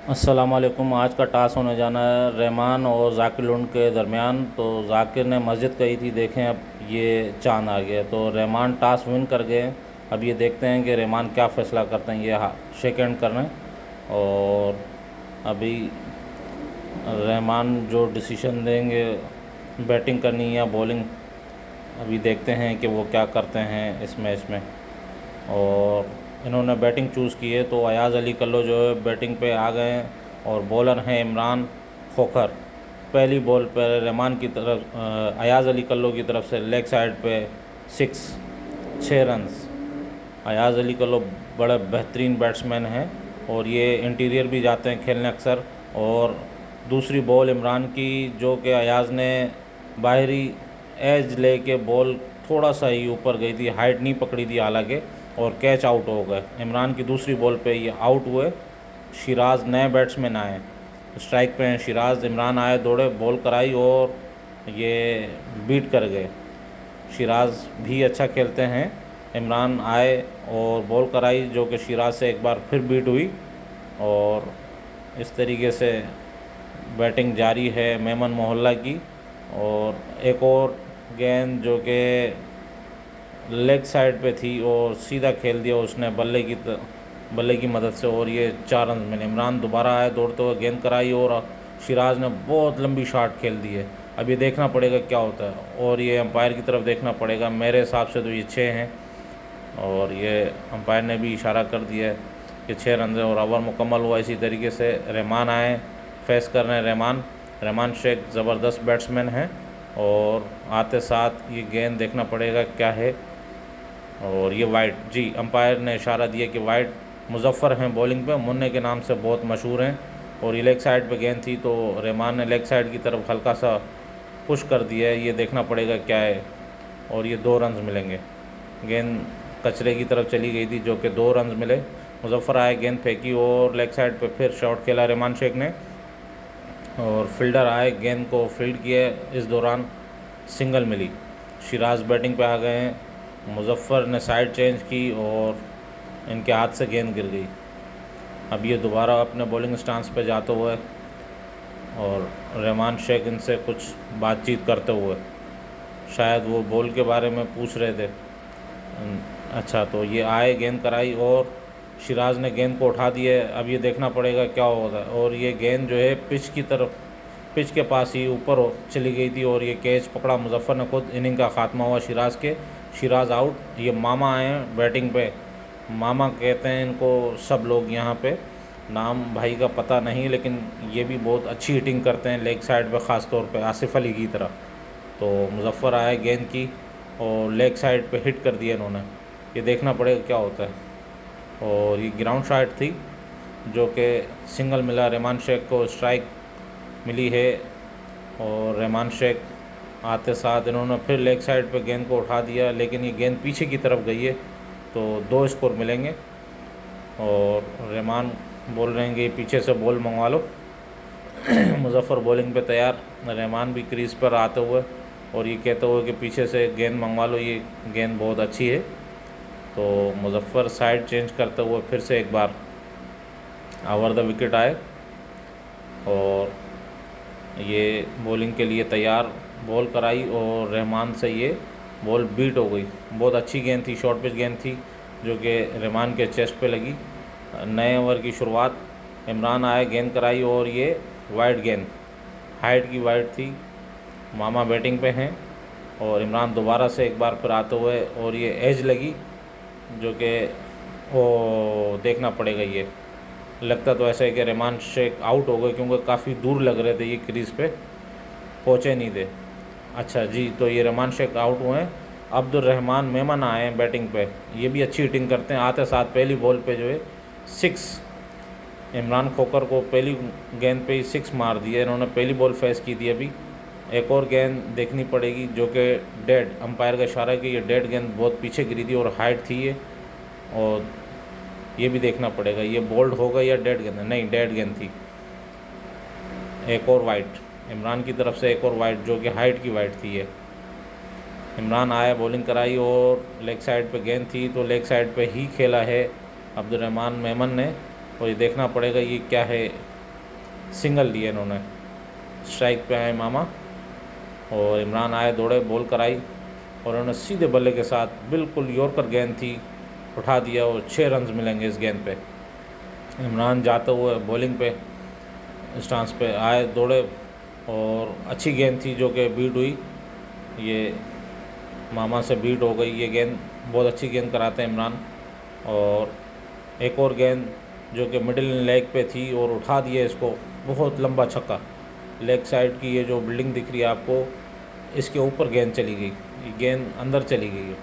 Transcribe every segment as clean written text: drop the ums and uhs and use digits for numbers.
अस्सलाम वालेकुम। आज का टास्क होने जाना है रहमान और जाकिर लुंड के दरमियान। तो जाकिर ने मस्जिद कही थी, देखें अब ये चांद आ गया। तो रहमान टास्क विन कर गए। अब ये देखते हैं कि रहमान क्या फ़ैसला करते हैं। ये शेक हैंड कर रहे हैं और अभी रहमान जो डिसीजन देंगे, बैटिंग करनी है या बॉलिंग, अभी देखते हैं कि वो क्या करते हैं इस मैच में। और इन्होंने बैटिंग चूज़ की है, तो अयाज़ अली कल्लो जो है बैटिंग पे आ गए हैं और बॉलर हैं इमरान खोखर। पहली बॉल पर रहमान की तरफ अयाज़ अली कल्लो की तरफ से लेग साइड पे 6 रन्स। अयाज़ अली कल्लो बड़े बेहतरीन बैट्समैन हैं और ये इंटीरियर भी जाते हैं खेलने अक्सर। और दूसरी बॉल इमरान की, जो कि अयाज़ ने बाहरी एज लेके बॉल थोड़ा सा ही ऊपर गई थी, हाइट नहीं पकड़ी थी हालांकि, और कैच आउट हो गए। इमरान की दूसरी बॉल पे ये आउट हुए। शिराज नए बैट्समैन आए, स्ट्राइक पे हैं शिराज। इमरान आए, दौड़े, बॉल कराई और ये बीट कर गए। शिराज भी अच्छा खेलते हैं। इमरान आए और बॉल कराई, जो कि शिराज से एक बार फिर बीट हुई। और इस तरीके से बैटिंग जारी है मेमन मोहल्ला की। और एक और गेंद जो कि लेग साइड पे थी और सीधा खेल दिया उसने बल्ले की मदद से, और ये 4 रन मिले। इमरान दोबारा आए, दौड़ते हुए गेंद कराई और शिराज ने बहुत लंबी शॉट खेल दी है। अब ये देखना पड़ेगा क्या होता है, और ये अंपायर की तरफ देखना पड़ेगा। मेरे हिसाब से तो ये 6 हैं, और ये अंपायर ने भी इशारा कर दिया है कि 6 रन है और ओवर मुकम्मल हुआ। इसी तरीके से रहमान आए, फेस कर रहे हैं रहमान शेख ज़बरदस्त बैट्समैन हैं, और आते साथ ये गेंद देखना पड़ेगा क्या है। और ये वाइट, जी अंपायर ने इशारा दिया कि वाइट। मुजफ्फ़र हैं बॉलिंग पे, मुन्ने के नाम से बहुत मशहूर हैं। और ये लेग साइड पे गेंद थी, तो रहमान ने लेग साइड की तरफ हल्का सा पुश कर दिया है। ये देखना पड़ेगा क्या है, और ये 2 रन मिलेंगे। गेंद कचरे की तरफ चली गई थी, जो कि 2 रन मिले। मुजफ्फ़र आए, गेंद फेंकी और लेग साइड पे फिर शॉट खेला रहमान शेख ने, और फील्डर आए, गेंद को फील्ड किया। इस दौरान सिंगल मिली। शिराज बैटिंग पे आ गए हैं। मुजफ्फ़र ने साइड चेंज की और इनके हाथ से गेंद गिर गई। अब ये दोबारा अपने बॉलिंग स्टांस पे जाते हुए, और रहमान शेख इनसे कुछ बातचीत करते हुए, शायद वो बॉल के बारे में पूछ रहे थे। अच्छा, तो ये आए, गेंद कराई और शिराज ने गेंद को उठा दिया। अब ये देखना पड़ेगा क्या होता है। और ये गेंद जो है पिच के पास ही ऊपर चली गई थी, और ये कैच पकड़ा मुजफ्फ़र ने खुद। इनिंग का ख़ात्मा हुआ शिराज आउट। ये मामा आए हैं बैटिंग पे। मामा कहते हैं इनको सब लोग यहाँ पे, नाम भाई का पता नहीं, लेकिन ये भी बहुत अच्छी हिटिंग करते हैं लेग साइड पे, ख़ास तौर पे आसिफ अली की तरह। तो मुजफ्फ़र आए, गेंद की और लेग साइड पे हिट कर दिया इन्होंने। ये देखना पड़ेगा क्या होता है। और ये ग्राउंड शॉट थी, जो कि सिंगल मिला। रहमान शेख को स्ट्राइक मिली है, और रहमान शेख आते साथ इन्होंने फिर लेग साइड पे गेंद को उठा दिया, लेकिन ये गेंद पीछे की तरफ गई है, तो 2 स्कोर मिलेंगे। और रहमान बोल रहे हैं कि पीछे से बॉल मंगवा लो। मुजफ्फ़र बॉलिंग पे तैयार, रहमान भी क्रीज़ पर आते हुए और ये कहते हुए कि पीछे से गेंद मंगवा लो, ये गेंद बहुत अच्छी है। तो मुजफ्फ़र साइड चेंज करते हुए फिर से एक बार ओवर द विकेट आए, और ये बॉलिंग के लिए तैयार, बॉल कराई और रहमान से ये बॉल बीट हो गई। बहुत अच्छी गेंद थी, शॉर्ट पिच गेंद थी, जो कि रहमान के चेस्ट पे लगी। नए ओवर की शुरुआत। इमरान आए, गेंद कराई और ये वाइड गेंद, हाइट की वाइड थी। मामा बैटिंग पे हैं, और इमरान दोबारा से एक बार फिर आते हुए, और ये एज लगी, जो कि वो देखना पड़ेगा। ये लगता तो ऐसा है कि रहमान शेख आउट हो गए, क्योंकि काफ़ी दूर लग रहे थे, ये क्रीज़ पे पहुँचे नहीं थे। अच्छा जी, तो ये रहमान शेख आउट हुए हैं। अब्दुल रहमान मेमन आए हैं बैटिंग पे, ये भी अच्छी हिटिंग करते हैं। आते साथ पहली बॉल पे जो है 6, इमरान खोकर को पहली गेंद पे ही 6 मार दिया इन्होंने। पहली बॉल फेस की थी। अभी एक और गेंद देखनी पड़ेगी, जो कि डेड, अंपायर का इशारा है कि ये डेड गेंद बहुत पीछे गिरी थी और हाइट थी ये, और ये भी देखना पड़ेगा ये बोल्ड होगा या डेड गेंद है। नहीं, डेड गेंद थी। एक और वाइट इमरान की तरफ से, एक और वाइट, जो कि हाइट की वाइट थी ये। इमरान आया, बॉलिंग कराई और लेग साइड पे गेंद थी, तो लेग साइड पे ही खेला है अब्दुल रहमान मेमन ने। और ये देखना पड़ेगा ये क्या है, सिंगल लिए इन्होंने। स्ट्राइक पे आए मामा और इमरान आए, दौड़े, बॉल कराई और उन्होंने सीधे बल्ले के साथ बिल्कुल यॉर्कर गेंद थी, उठा दिया और 6 रन मिलेंगे इस गेंद पे। इमरान जाते हुए बॉलिंग पे स्टांस पे आए, दौड़े और अच्छी गेंद थी जो कि बीट हुई। ये मामा से बीट हो गई ये गेंद। बहुत अच्छी गेंद कराते हैं इमरान। और एक और गेंद जो कि मिडिल लेग पे थी और उठा दिया इसको, बहुत लंबा छक्का। लेग साइड की ये जो बिल्डिंग दिख रही है आपको, इसके ऊपर गेंद चली गई, ये गेंद अंदर चली गई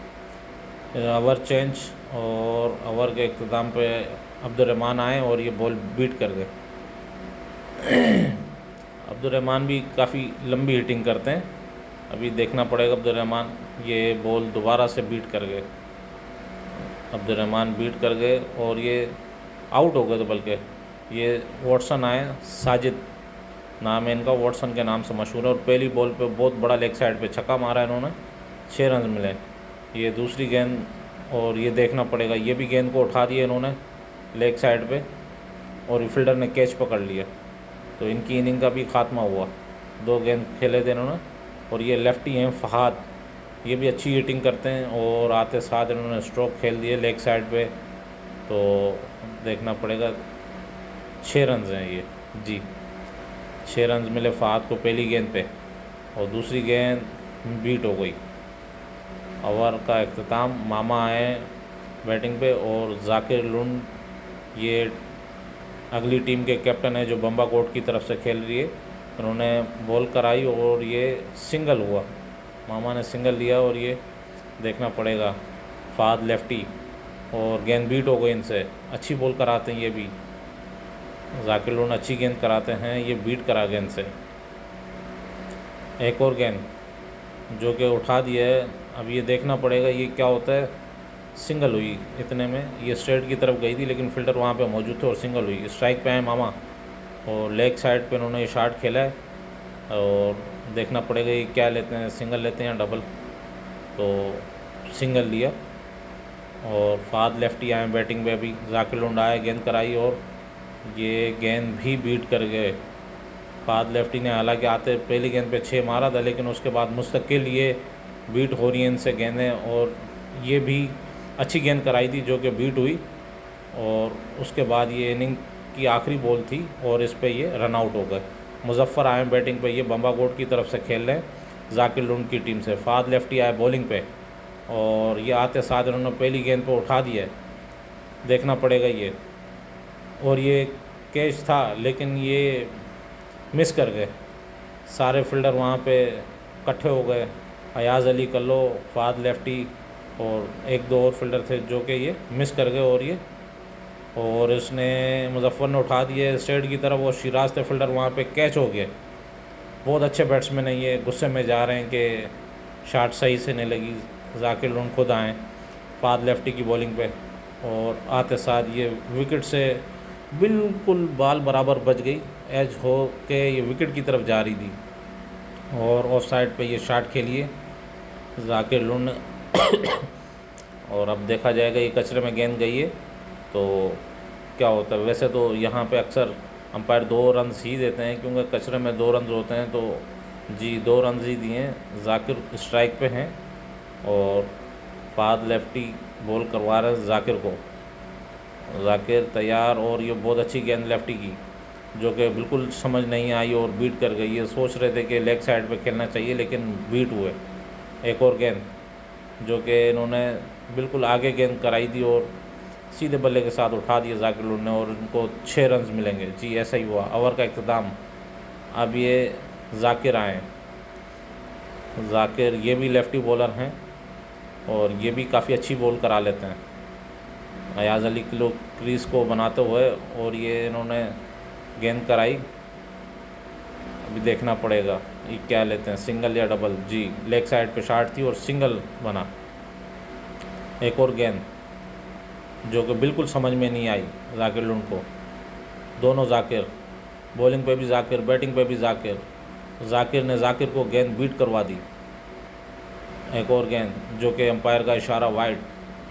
है। ओवर चेंज और ओवर के इख्तिताम पे अब्दुर्रहमान आए और ये बॉल बीट कर गए। अब्दुर्रहमान भी काफ़ी लंबी हिटिंग करते हैं। अभी देखना पड़ेगा अब्दुर्रहमान, ये बॉल दोबारा से बीट कर गए। अब्दुर्रहमान बीट कर गए और ये आउट हो गए। तो बल्कि ये वॉटसन आए, साजिद नाम है इनका, वॉटसन के नाम से मशहूर है। और पहली बॉल पे बहुत बड़ा लेग साइड पे छक्का मारा इन्होंने, 6 रन मिले। ये दूसरी गेंद और ये देखना पड़ेगा, ये भी गेंद को उठा दिया इन्होंने लेग साइड पे और फील्डर ने कैच पकड़ लिया। तो इनकी इनिंग का भी खात्मा हुआ। 2 गेंद खेले थे इन्होंने। और ये लेफ्टी हैं फ़हाद, ये भी अच्छी हिटिंग करते हैं और आते साथ इन्होंने स्ट्रोक खेल दिए लेग साइड पे। तो देखना पड़ेगा, 6 रन हैं ये जी। 6 रन मिले फ़हाद को पहली गेंद पे और दूसरी गेंद बीट हो गई। ओवर का इख्तिताम, मामा आए बैटिंग पे और जाकिर लुंड ये अगली टीम के कैप्टन है जो बम्बा कोट की तरफ से खेल रही है। उन्होंने बॉल कराई और ये सिंगल हुआ, मामा ने सिंगल लिया। और ये देखना पड़ेगा, फ़हाद लेफ्टी और गेंद बीट हो गई इनसे। अच्छी बॉल कराते हैं ये भी, जाकिर लुंड अच्छी गेंद कराते हैं, ये बीट करा गेंद से। एक और गेंद जो कि उठा दिया है। अब ये देखना पड़ेगा ये क्या होता है। सिंगल हुई, इतने में ये स्ट्रेट की तरफ गई थी लेकिन फील्डर वहाँ पे मौजूद थे और सिंगल हुई। स्ट्राइक पे आए मामा और लेग साइड पे उन्होंने ये शॉट खेला है। और देखना पड़ेगा ये क्या लेते हैं, सिंगल लेते हैं या डबल। तो सिंगल लिया और फ़हाद लेफ्टी आए बैटिंग पे। अभी जाकिर लुंड आए, गेंद कराई और ये गेंद भी बीट कर गए। फ़हाद लेफ्टी ने हालांकि आते पहली गेंद पे 6 मारा था लेकिन उसके बाद मुस्तकिल ये बीट हो रही हैं इनसे गेंदें। और ये भी अच्छी गेंद कराई थी जो कि बीट हुई। और उसके बाद ये इनिंग की आखिरी बॉल थी और इस पे ये रन आउट हो गए। मुजफ्फ़र आए बैटिंग पे, ये बम्बा कोट की तरफ से खेल रहे हैं जाकिर लुंड की टीम से। फ़हाद लेफ्टी आए बॉलिंग पे और ये आते साथ इन्होंने पहली गेंद पे उठा दिया है, देखना पड़ेगा ये। और ये कैच था लेकिन ये मिस कर गए। सारे फील्डर वहाँ पे इकट्ठे हो गए, अयाज़ अली कल्लो, फ़हाद लेफ्टी और 1-2 और फील्डर थे जो कि ये मिस कर गए। और इसने मुजफ्फ़र ने उठा दिए स्ट्रेट की तरफ और शिराज थे फील्डर वहाँ पे, कैच हो गए। बहुत अच्छे बैट्समैन हैं ये, गुस्से में जा रहे हैं कि शॉट सही से नहीं लगी। जाकिर लुंड खुद आए फ़हाद लेफ्टी की बॉलिंग पे और आते साथ ये विकेट से बिल्कुल बाल बराबर बच गई, एज हो के ये विकेट की तरफ जा रही थी और ऑफ साइड पर ये शॉट खेलिए जाकिर लुंड। और अब देखा जाएगा ये कचरे में गेंद गई है तो क्या होता है। वैसे तो यहाँ पे अक्सर अंपायर 2 रन ही देते हैं क्योंकि कचरे में 2 रन होते हैं। तो जी 2 रन ही दिए। जाकिर स्ट्राइक पे हैं और फ़हाद लेफ्टी बॉल करवा रहे हैं जाकिर को। जाकिर तैयार और ये बहुत अच्छी गेंद लेफ्टी की जो कि बिल्कुल समझ नहीं आई और बीट कर गई। ये सोच रहे थे कि लेग साइड पे खेलना चाहिए लेकिन बीट हुए। एक और गेंद जो कि इन्होंने बिल्कुल आगे गेंद कराई थी और सीधे बल्ले के साथ उठा दिया जाकिर लुंड ने और इनको 6 रन मिलेंगे। जी ऐसा ही हुआ। ओवर का इख्तिताम, अब ये जाकिर आए। जाकिर ये भी लेफ्टी बॉलर हैं और ये भी काफ़ी अच्छी बॉल करा लेते हैं। अयाज़ अली किलो क्रीज को बनाते हुए और ये इन्होंने गेंद कराई। अभी देखना पड़ेगा ये क्या लेते हैं, सिंगल या डबल। जी लेग साइड पे शॉट थी और सिंगल बना। एक और गेंद जो कि बिल्कुल समझ में नहीं आई जाकिर लुंड को। दोनों जाकिर, बॉलिंग पे भी जाकिर, बैटिंग पे भी जाकिर। जाकिर ने जाकिर को गेंद बीट करवा दी। एक और गेंद जो कि अंपायर का इशारा वाइड,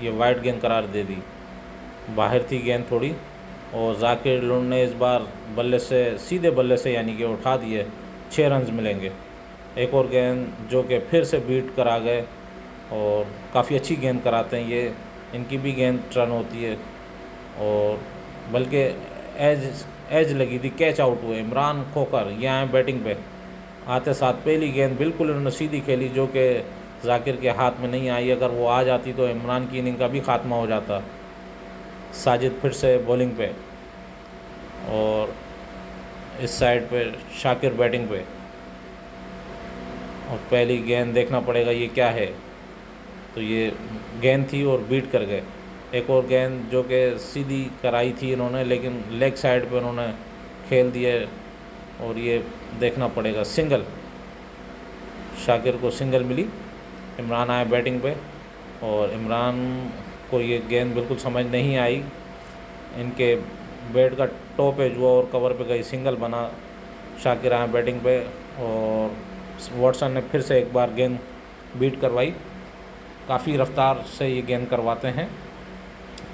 ये वाइड गेंद करार दे दी। बाहर थी गेंद थोड़ी और जाकिर लुंड ने इस बार बल्ले से सीधे बल्ले से यानी कि उठा दिए, 6 रन्स मिलेंगे। एक और गेंद जो कि फिर से बीट करा गए और काफ़ी अच्छी गेंद कराते हैं ये, इनकी भी गेंद टर्न होती है और बल्कि एज लगी थी, कैच आउट हुए। इमरान खोकर ये आए बैटिंग पे, आते साथ पहली गेंद बिल्कुल इन्होंने सीधी खेली जो कि जाकिर के हाथ में नहीं आई। अगर वो आ जाती तो इमरान की इनिंग का भी खात्मा हो जाता। साजिद फिर से बॉलिंग पे और इस साइड पे शाकिर बैटिंग पे, और पहली गेंद देखना पड़ेगा ये क्या है। तो ये गेंद थी और बीट कर गए। एक और गेंद जो कि सीधी कराई थी इन्होंने, लेकिन लेग साइड पे उन्होंने खेल दिए और ये देखना पड़ेगा सिंगल। शाकिर को सिंगल मिली। इमरान आए बैटिंग पे और इमरान को ये गेंद बिल्कुल समझ नहीं आई, इनके बैट का टॉप एज हुआ और कवर पे गई, सिंगल बना। शाकिर आए बैटिंग पे और वॉटसन ने फिर से एक बार गेंद बीट करवाई। काफ़ी रफ्तार से ये गेंद करवाते हैं,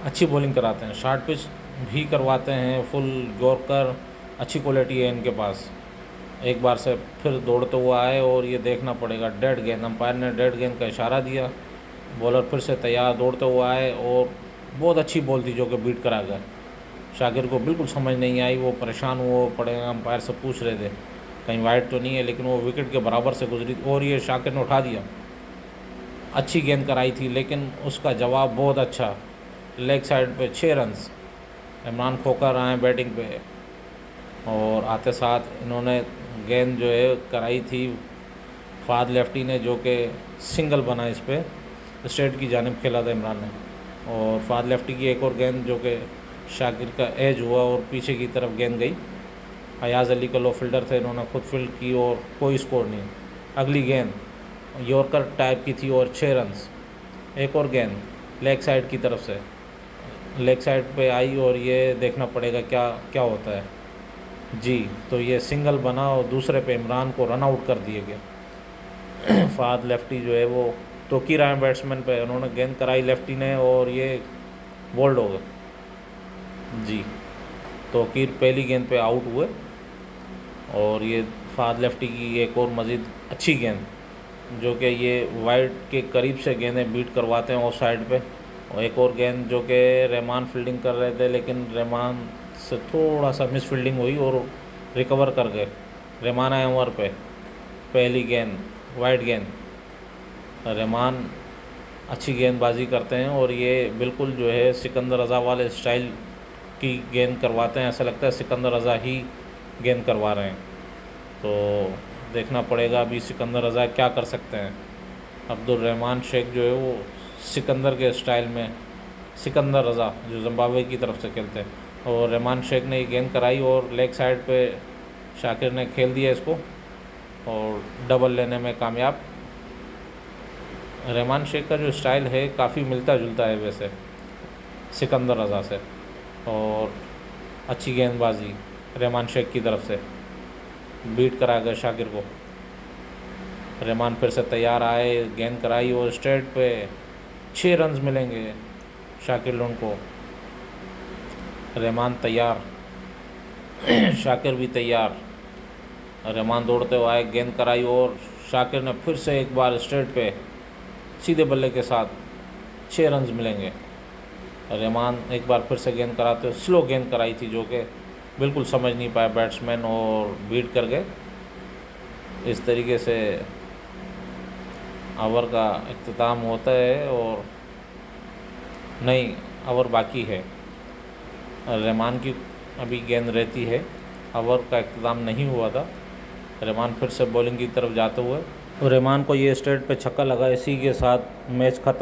अच्छी बॉलिंग कराते हैं, शॉर्ट पिच भी करवाते हैं, फुल यॉर्कर, अच्छी क्वालिटी है इनके पास। एक बार से फिर दौड़ते हुए आए और ये देखना पड़ेगा डेड गेंद, अंपायर ने डेड गेंद का इशारा दिया। बॉलर फिर से तैयार दौड़ते हुए आए और बहुत अच्छी बॉल थी जो कि बीट करा गया। शाकिर को बिल्कुल समझ नहीं आई, वो परेशान हुए पड़े, अंपायर से पूछ रहे थे कहीं वाइड तो नहीं है, लेकिन वो विकेट के बराबर से गुजरी और ये शाकिर ने उठा दिया। अच्छी गेंद कराई थी लेकिन उसका जवाब बहुत अच्छा, लेग साइड पे 6 रन्स। इमरान खोकर आए बैटिंग पे और आते साथ इन्होंने गेंद जो है कराई थी फाद लेफ्टी ने, जो कि सिंगल बना, इस पर स्ट्रेट की जानिब खेला था इमरान ने। और फाद लेफ्टी की एक और गेंद जो कि शाकिर का एज हुआ और पीछे की तरफ गेंद गई। अयाज़ अली का लो फील्डर थे, इन्होंने खुद फील्ड की और कोई स्कोर नहीं। अगली गेंद यॉर्कर टाइप की थी और 6 रन्स। एक और गेंद लेग साइड की तरफ से, लेग साइड पे आई और ये देखना पड़ेगा क्या क्या होता है जी। तो ये सिंगल बना और दूसरे पे इमरान को रन आउट कर दिया गया। फाद लेफ्टी जो है वो तोकीर आए बैट्समैन पे, उन्होंने गेंद कराई लेफ्टी ने और ये बोल्ड हो गए जी। तोकीर पहली गेंद पे आउट हुए और ये फाद लेफ्टी की एक और मज़ीद अच्छी गेंद जो कि ये वाइड के करीब से गेंदें बीट करवाते हैं ऑफ साइड पे। और एक और गेंद जो कि रहमान फील्डिंग कर रहे थे लेकिन रहमान से थोड़ा सा मिस फील्डिंग हुई और रिकवर कर गए। रहमान आए ओवर पे, पहली गेंद वाइड गेंद। रहमान अच्छी गेंदबाजी करते हैं और ये बिल्कुल जो है सिकंदर रज़ा वाले स्टाइल की गेंद करवाते हैं, ऐसा लगता है सिकंदर रज़ा ही गेंद करवा रहे हैं। तो देखना पड़ेगा अभी सिकंदर रज़ा क्या कर सकते हैं। अब्दुल रहमान शेख जो है वो सिकंदर के स्टाइल में, सिकंदर रज़ा जो जिम्बाब्वे की तरफ से खेलते हैं, और रहमान शेख ने ये गेंद कराई और लेग साइड पे शाकिर ने खेल दिया इसको और डबल लेने में कामयाब। रहमान शेख का जो स्टाइल है काफ़ी मिलता जुलता है वैसे सिकंदर रज़ा से, और अच्छी गेंदबाजी रहमान शेख की तरफ से, बीट करा गया शाकिर को। रहमान फिर से तैयार आए, गेंद कराई और स्ट्रेट पे 6 रन्स मिलेंगे शाकिर लुंड को। रहमान तैयार, शाकिर भी तैयार। रहमान दौड़ते हुए आए, गेंद कराई और शाकिर ने फिर से एक बार स्ट्रेट पे सीधे बल्ले के साथ 6 रन्स मिलेंगे। रहमान एक बार फिर से गेंद कराते हुए स्लो गेंद कराई थी जो कि बिल्कुल समझ नहीं पाए बैट्समैन और बीट कर गए। इस तरीके से ओवर का इख्तिताम होता है और नहीं, ओवर बाकी है। रहमान की अभी गेंद रहती है, ओवर का इख्तिताम नहीं हुआ था। रहमान फिर से बॉलिंग की तरफ जाते हुए, रहमान को ये स्ट्रेट पे छक्का लगा, इसी के साथ मैच ख़त्म।